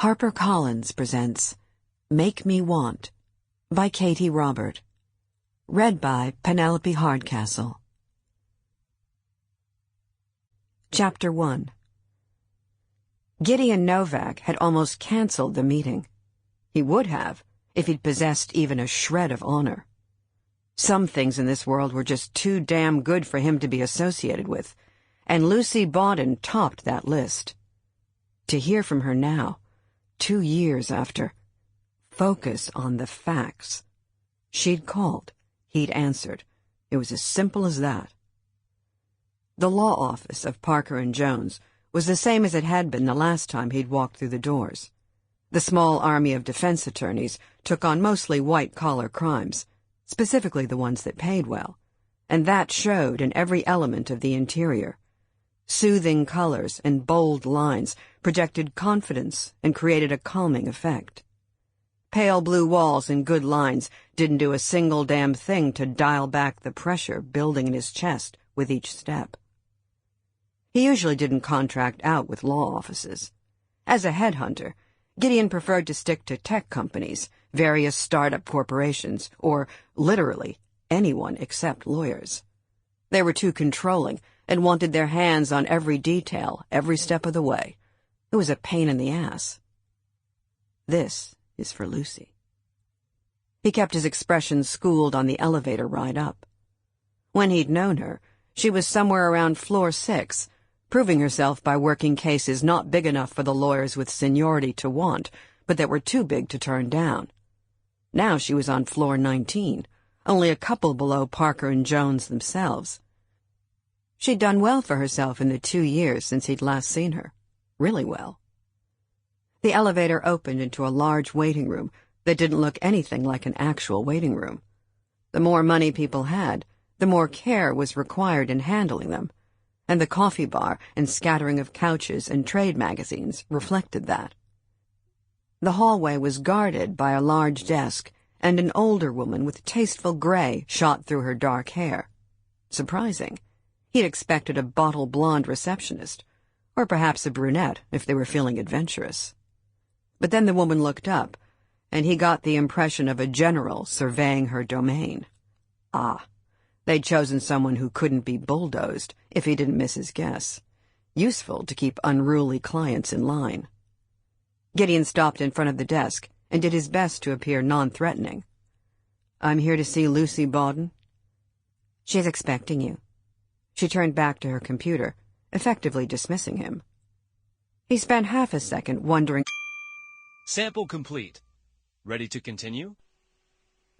HarperCollins presents Make Me Want by Katee Robert. Read by Penelope Hardcastle. Chapter 1. Gideon Novak had almost canceled the meeting. He would have, if he'd possessed even a shred of honor. Some things in this world were just too damn good for him to be associated with, and Lucy Baudin topped that list. To hear from her now, 2 years after, focus on the facts. She'd called, he'd answered. It was as simple as that. The law office of Parker & Jones was the same as it had been the last time he'd walked through the doors. The small army of defense attorneys took on mostly white-collar crimes, specifically the ones that paid well, and that showed in every element of the interior. Soothing colors and bold lines projected confidence and created a calming effect. Pale blue walls and good lines didn't do a single damn thing to dial back the pressure building in his chest with each step. He usually didn't contract out with law offices. As a headhunter, Gideon preferred to stick to tech companies, various startup corporations, or, literally, anyone except lawyers. They were too controlling and wanted their hands on every detail, every step of the way. It was a pain in the ass. This is for Lucy. He kept his expression schooled on the elevator ride up. When he'd known her, she was somewhere around floor 6, proving herself by working cases not big enough for the lawyers with seniority to want, but that were too big to turn down. Now she was on floor 19, only a couple below Parker & Jones themselves. She'd done well for herself in the 2 years since he'd last seen her. Really well. The elevator opened into a large waiting room that didn't look anything like an actual waiting room. The more money people had, the more care was required in handling them, and the coffee bar and scattering of couches and trade magazines reflected that. The hallway was guarded by a large desk, and an older woman with tasteful gray shot through her dark hair. Surprising. He'd expected a bottle blonde receptionist, or perhaps a brunette if they were feeling adventurous. But then the woman looked up, and he got the impression of a general surveying her domain. Ah, they'd chosen someone who couldn't be bulldozed if he didn't miss his guess. Useful to keep unruly clients in line. Gideon stopped in front of the desk and did his best to appear non-threatening. "I'm here to see Lucy Baudin." "She's expecting you." She turned back to her computer, effectively dismissing him. He spent half a second wondering. Sample complete. Ready to continue?